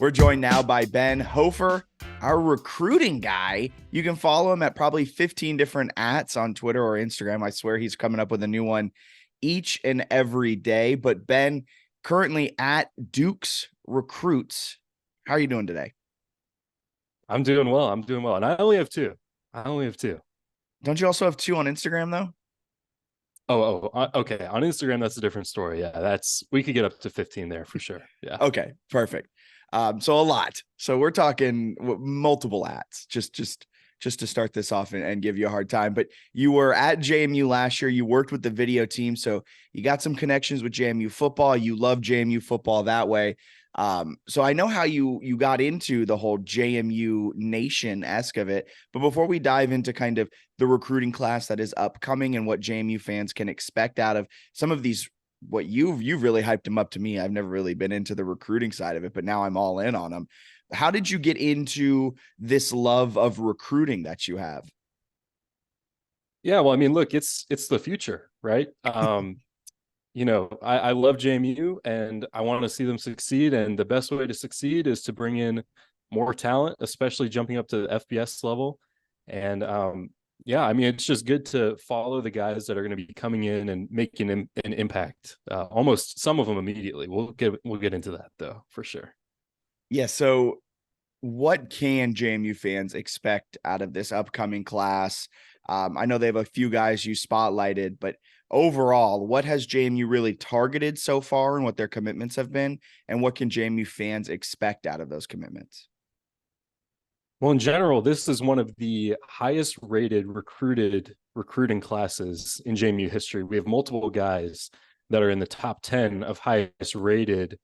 We're joined now by Ben Hofer, our recruiting guy. You can follow him at probably 15 different ats on Twitter or Instagram. I swear he's coming up with a new one each and every day. But Ben, currently at Duke's Recruits. How are you doing today? I'm doing well. And I only have two. Don't you also have two on Instagram, though? Okay. On Instagram, that's a different story. Yeah, we could get up to 15 there for sure. Yeah. Okay, perfect. So a lot. So we're talking multiple ats, just to start this off and give you a hard time. But you were at JMU last year. You worked with the video team, so you got some connections with JMU football. You love JMU football that way. So I know how you got into the whole JMU Nation-esque of it. But before we dive into kind of the recruiting class that is upcoming and what JMU fans can expect out of some of these, what you've really hyped them up to me. I've never really been into the recruiting side of it, but now I'm all in on them. How did you get into this love of recruiting that you have? Yeah. Well, I mean, look, it's the future, right? I love JMU and I want to see them succeed. And the best way to succeed is to bring in more talent, especially jumping up to the FBS level. And yeah, I mean, it's just good to follow the guys that are going to be coming in and making an impact. Almost some of them immediately. We'll get into that though, for sure. Yeah. So what can JMU fans expect out of this upcoming class? I know they have a few guys you spotlighted, but overall, what has JMU really targeted so far and what their commitments have been? And what can JMU fans expect out of those commitments? Well, in general, this is one of the highest rated recruiting classes in JMU history. We have multiple guys that are in the top 10 of highest rated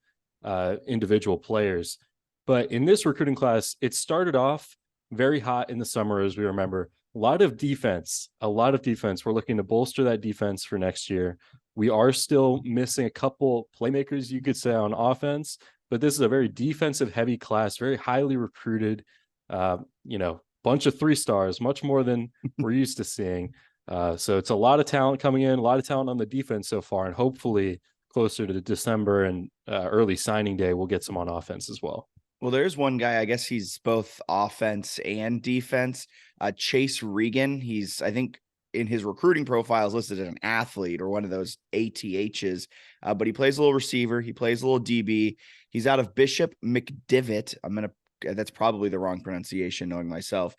individual players. But in this recruiting class, it started off very hot in the summer, as we remember. A lot of defense. We're looking to bolster that defense for next year. We are still missing a couple playmakers, you could say, on offense, but this is a very defensive heavy class, very highly recruited. Bunch of 3-stars, much more than we're used to seeing. So it's a lot of talent coming in, a lot of talent on the defense so far, and hopefully closer to December and early signing day, we'll get some on offense as well. Well, there's one guy, I guess he's both offense and defense. Chase Regan. He's, I think, in his recruiting profile is listed as an athlete or one of those ATHs, but he plays a little receiver. He plays a little DB. He's out of Bishop McDivitt. That's probably the wrong pronunciation, knowing myself.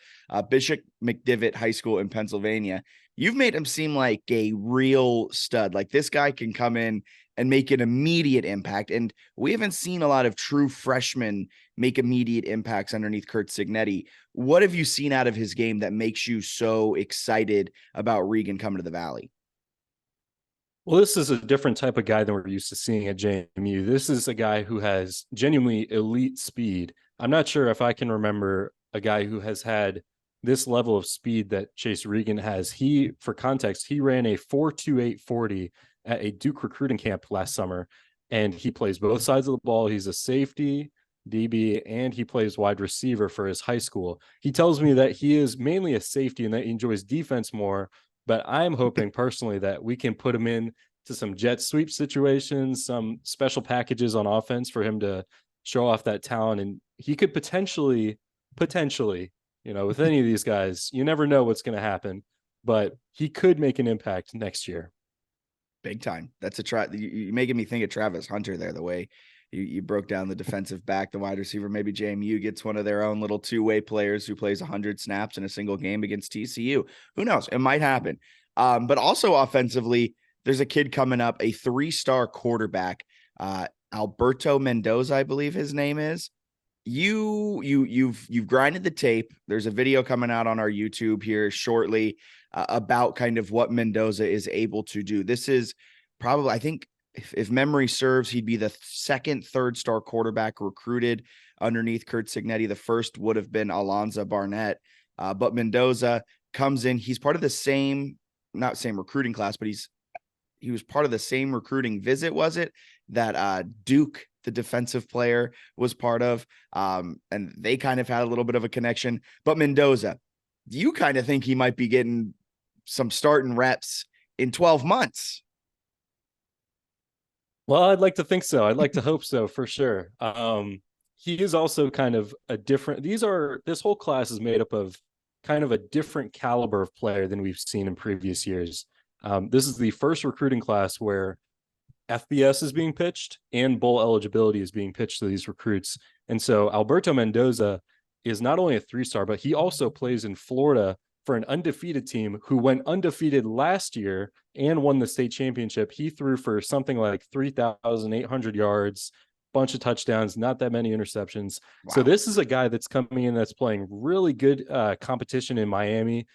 Bishop McDivitt High School in Pennsylvania. You've made him seem like a real stud. Like this guy can come in and make an immediate impact. And we haven't seen a lot of true freshmen make immediate impacts underneath Curt Cignetti. What have you seen out of his game that makes you so excited about Regan coming to the Valley? Well, this is a different type of guy than we're used to seeing at JMU. This is a guy who has genuinely elite speed. I'm not sure if I can remember a guy who has had this level of speed that Chase Regan has. For context, he ran a 4.2840 at a Duke recruiting camp last summer, and he plays both sides of the ball. He's a safety, DB, and he plays wide receiver for his high school. He tells me that he is mainly a safety and that he enjoys defense more, but I'm hoping personally that we can put him in to some jet sweep situations, some special packages on offense for him to show off that talent. And he could potentially, with any of these guys, you never know what's going to happen, but he could make an impact next year. Big time. That's you're making me think of Travis Hunter there, the way you broke down the defensive back, the wide receiver. Maybe JMU gets one of their own little two-way players who plays 100 snaps in a single game against TCU. Who knows? It might happen. But also offensively, there's a kid coming up, a 3-star quarterback, Alberto Mendoza, I believe his name is. You've grinded the tape. There's a video coming out on our YouTube here shortly about kind of what Mendoza is able to do. This is probably, I think, if memory serves, he'd be the second 3rd-star quarterback recruited underneath Curt Cignetti. The first would have been Alonzo Barnett, but Mendoza comes in. He's part of the not same recruiting class, but he was part of the same recruiting visit, was it, that Duke, the defensive player, was part of, and they kind of had a little bit of a connection. But Mendoza, do you kind of think he might be getting some starting reps in 12 months? Well, I'd like to think so. I'd like to hope so, for sure. he is also kind of a different, this whole class is made up of kind of a different caliber of player than we've seen in previous years. This is the first recruiting class where FBS is being pitched and bowl eligibility is being pitched to these recruits. And so Alberto Mendoza is not only a 3-star, but he also plays in Florida for an undefeated team who went undefeated last year and won the state championship. He threw for something like 3,800 yards, bunch of touchdowns, not that many interceptions. Wow. So this is a guy that's coming in that's playing really good competition in Miami,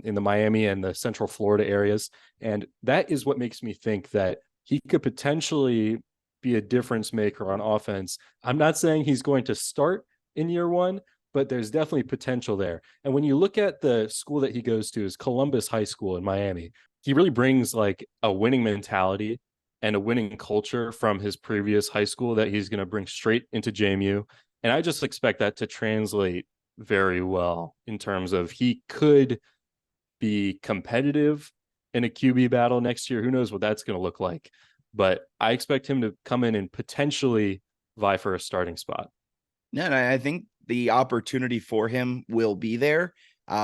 in the Miami and the Central Florida areas. And that is what makes me think that he could potentially be a difference maker on offense. I'm not saying he's going to start in year one, but there's definitely potential there. And when you look at the school that he goes to, is Columbus High School in Miami, he really brings like a winning mentality and a winning culture from his previous high school that he's going to bring straight into JMU. And I just expect that to translate very well in terms of he could be competitive in a QB battle next year. Who knows what that's going to look like, but I expect him to come in and potentially vie for a starting spot. Yeah, and I think the opportunity for him will be there.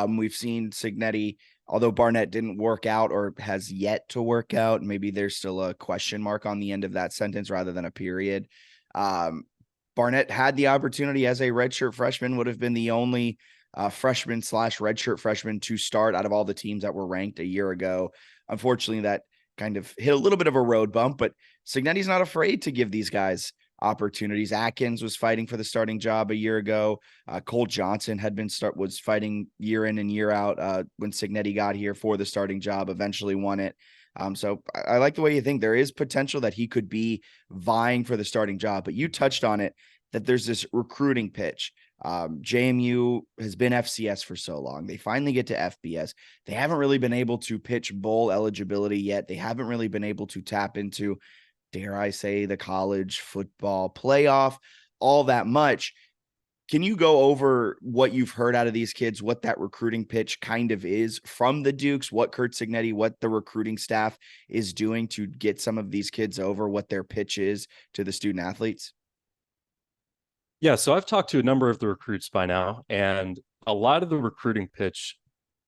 We've seen Cignetti, although Barnett didn't work out or has yet to work out, maybe there's still a question mark on the end of that sentence rather than a period. Barnett had the opportunity as a redshirt freshman, would have been the only freshman / redshirt freshman to start out of all the teams that were ranked a year ago. Unfortunately, that kind of hit a little bit of a road bump, but Cignetti's not afraid to give these guys opportunities. Atkins was fighting for the starting job a year ago. Cole Johnson was fighting year in and year out when Cignetti got here for the starting job, eventually won it. So I like the way you think there is potential that he could be vying for the starting job, but you touched on it, that there's this recruiting pitch. JMU has been FCS for so long. They finally get to FBS. They haven't really been able to pitch bowl eligibility yet. They haven't really been able to tap into, dare I say, the college football playoff all that much. Can you go over what you've heard out of these kids, what that recruiting pitch kind of is from the Dukes, what Curt Cignetti, what the recruiting staff is doing to get some of these kids over, what their pitch is to the student athletes? Yeah, so I've talked to a number of the recruits by now, and a lot of the recruiting pitch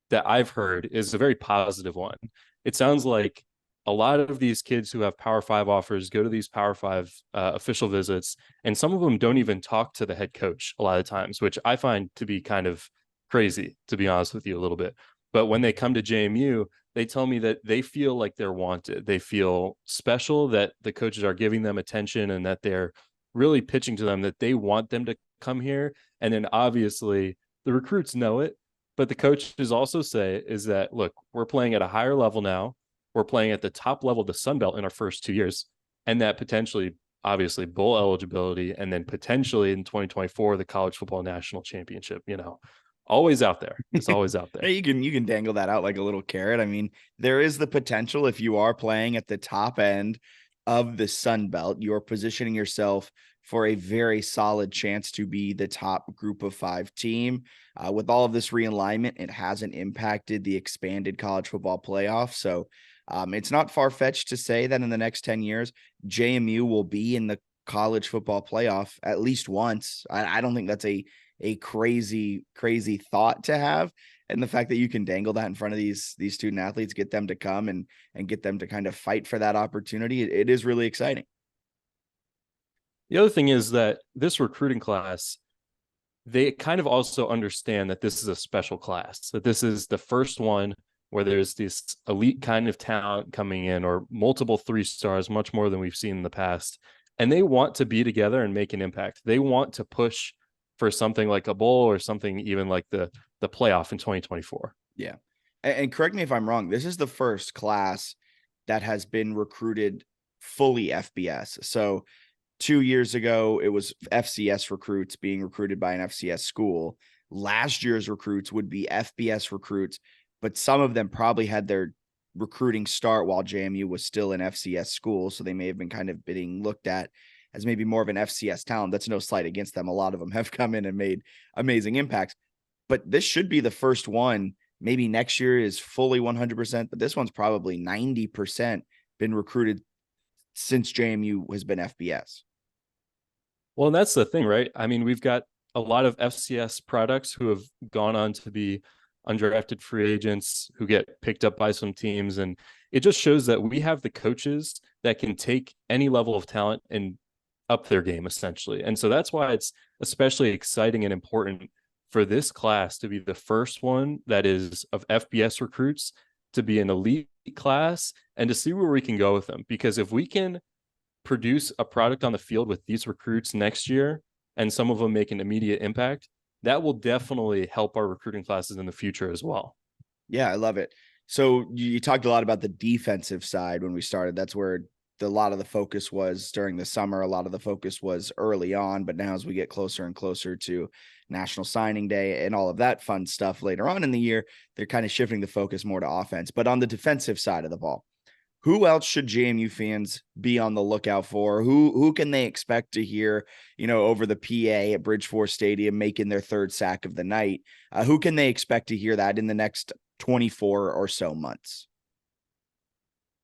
that I've heard is a very positive one. It sounds like a lot of these kids who have Power 5 offers go to these Power 5 official visits, and some of them don't even talk to the head coach a lot of times, which I find to be kind of crazy, to be honest with you a little bit. But when they come to JMU, they tell me that they feel like they're wanted. They feel special, that the coaches are giving them attention and that they're really pitching to them that they want them to come here. And then obviously the recruits know it, but the coaches also say is that, look, we're playing at a higher level now. We're playing at the top level of the Sun Belt in our first 2 years. And that potentially, obviously, bowl eligibility, and then potentially in 2024, the college football national championship, always out there. It's always out there. You can dangle that out like a little carrot. I mean, there is the potential, if you are playing at the top end of the Sun Belt, you're positioning yourself for a very solid chance to be the top group of 5 team. With all of this realignment, it hasn't impacted the expanded college football playoff. So it's not far-fetched to say that in the next 10 years, JMU will be in the college football playoff at least once. I don't think that's a crazy thought to have. And the fact that you can dangle that in front of these student athletes, get them to come and get them to kind of fight for that opportunity, it is really exciting. The other thing is that this recruiting class, they kind of also understand that this is a special class, that this is the first one where there's this elite kind of talent coming in, or multiple 3-stars, much more than we've seen in the past. And they want to be together and make an impact. They want to push for something like a bowl or something even like the playoff in 2024. Yeah. And correct me if I'm wrong, this is the first class that has been recruited fully FBS. So 2 years ago, it was FCS recruits being recruited by an FCS school. Last year's recruits would be FBS recruits, but some of them probably had their recruiting start while JMU was still an FCS school. So they may have been kind of being looked at as maybe more of an FCS talent. That's no slight against them. A lot of them have come in and made amazing impacts, but this should be the first one. Maybe next year is fully 100%, but this one's probably 90% been recruited since JMU has been FBS. Well, and that's the thing, right? I mean, we've got a lot of FCS products who have gone on to be undrafted free agents who get picked up by some teams. And it just shows that we have the coaches that can take any level of talent and up their game, essentially. And so that's why it's especially exciting and important for this class to be the first one that is of FBS recruits to be an elite class and to see where we can go with them. Because if we can produce a product on the field with these recruits next year and some of them make an immediate impact, that will definitely help our recruiting classes in the future as well. Yeah, I love it. So you talked a lot about the defensive side when we started. That's where a lot of the focus was during the summer. A lot of the focus was early on, but now as we get closer and closer to National Signing Day and all of that fun stuff later on in the year, they're kind of shifting the focus more to offense. But on the defensive side of the ball, who else should JMU fans be on the lookout for? Who can they expect to hear, over the PA at Bridgeford Stadium making their third sack of the night? Who can they expect to hear that in the next 24 or so months?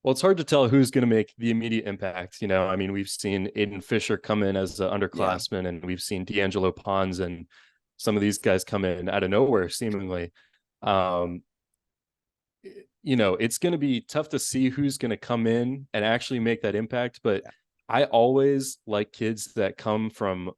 Well, it's hard to tell who's going to make the immediate impact. I mean, we've seen Aiden Fisher come in as an underclassman, and we've seen D'Angelo Pons and some of these guys come in out of nowhere, seemingly. It's going to be tough to see who's going to come in and actually make that impact. But I always like kids that come from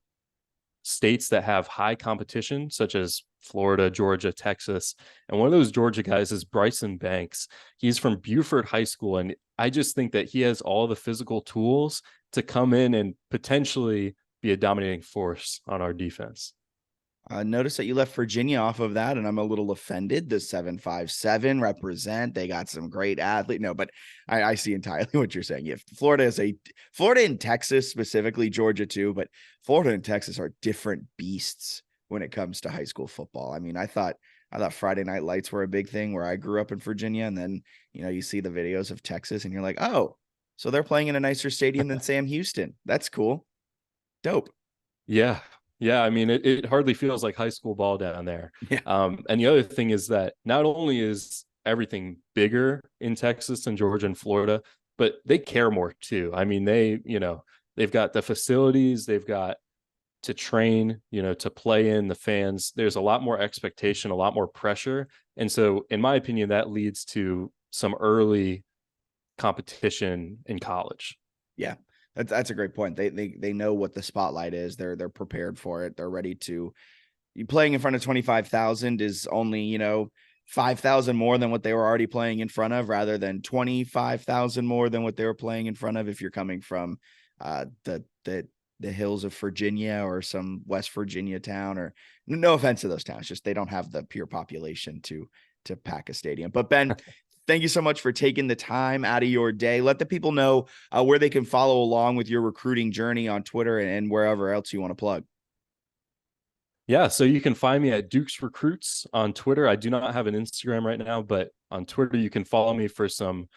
states that have high competition, such as Florida, Georgia, Texas. And one of those Georgia guys is Bryson Banks. He's from Buford High School. And I just think that he has all the physical tools to come in and potentially be a dominating force on our defense. Notice that you left Virginia off of that, and I'm a little offended. The 757 represent. They got some great athlete. No, but I see entirely what you're saying. If Florida and Texas, specifically Georgia too, but Florida and Texas are different beasts when it comes to high school football. I mean, I thought Friday night lights were a big thing where I grew up in Virginia, and then you see the videos of Texas, and you're like, oh, so they're playing in a nicer stadium than Sam Houston. That's cool, dope. Yeah. Yeah, I mean, it hardly feels like high school ball down there. Yeah. And the other thing is that not only is everything bigger in Texas and Georgia and Florida, but they care more too. I mean, they've got the facilities, they've got to train, to play in the fans. There's a lot more expectation, a lot more pressure. And so, in my opinion, that leads to some early competition in college. Yeah. That's a great point. They know what the spotlight is. They're prepared for it. They're ready to. You playing in front of 25,000 is only 5,000 more than what they were already playing in front of, rather than 25,000 more than what they were playing in front of. If you're coming from the hills of Virginia or some West Virginia town, or no offense to those towns, just they don't have the pure population to pack a stadium. But Ben. Thank you so much for taking the time out of your day. Let the people know where they can follow along with your recruiting journey on Twitter and wherever else you want to plug. Yeah, so you can find me at Duke's Recruits on Twitter. I do not have an Instagram right now, but on Twitter, you can follow me for some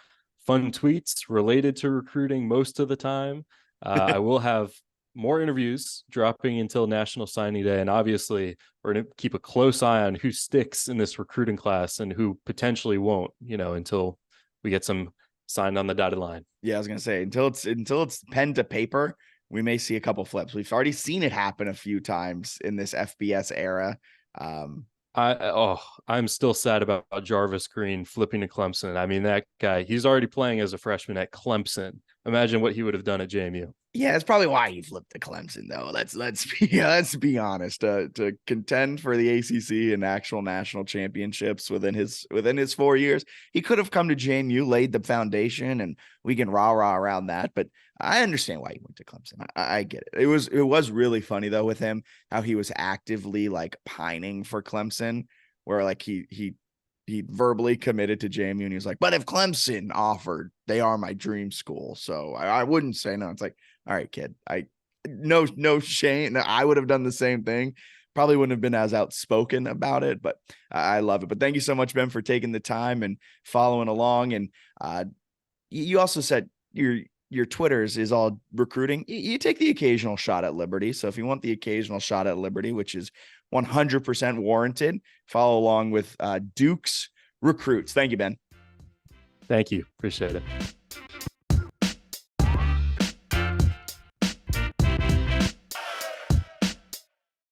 fun tweets related to recruiting most of the time. I will have more interviews dropping until National Signing Day. And obviously, we're going to keep a close eye on who sticks in this recruiting class and who potentially won't, until we get some signed on the dotted line. Yeah, I was going to say, until it's pen to paper, we may see a couple flips. We've already seen it happen a few times in this FBS era. I'm still sad about Jarvis Green flipping to Clemson. I mean, that guy, he's already playing as a freshman at Clemson. Imagine what he would have done at JMU. Yeah, that's probably why he flipped to Clemson, though. Let's be honest. To contend for the ACC and actual national championships within his 4 years, he could have come to JMU, laid the foundation, and we can rah around that. But I understand why he went to Clemson. I get it. It was really funny though with him, how he was actively like pining for Clemson, where like he verbally committed to JMU, and he was like, but if Clemson offered, they are my dream school. So I wouldn't say no. It's like, all right, kid, no shame. I would have done the same thing. Probably wouldn't have been as outspoken about it, but I love it. But thank you so much, Ben, for taking the time and following along. And you also said your Twitters is all recruiting. You take the occasional shot at Liberty. So if you want the occasional shot at Liberty, which is 100% warranted, follow along with Duke's Recruits. Thank you, Ben. Thank you. Appreciate it.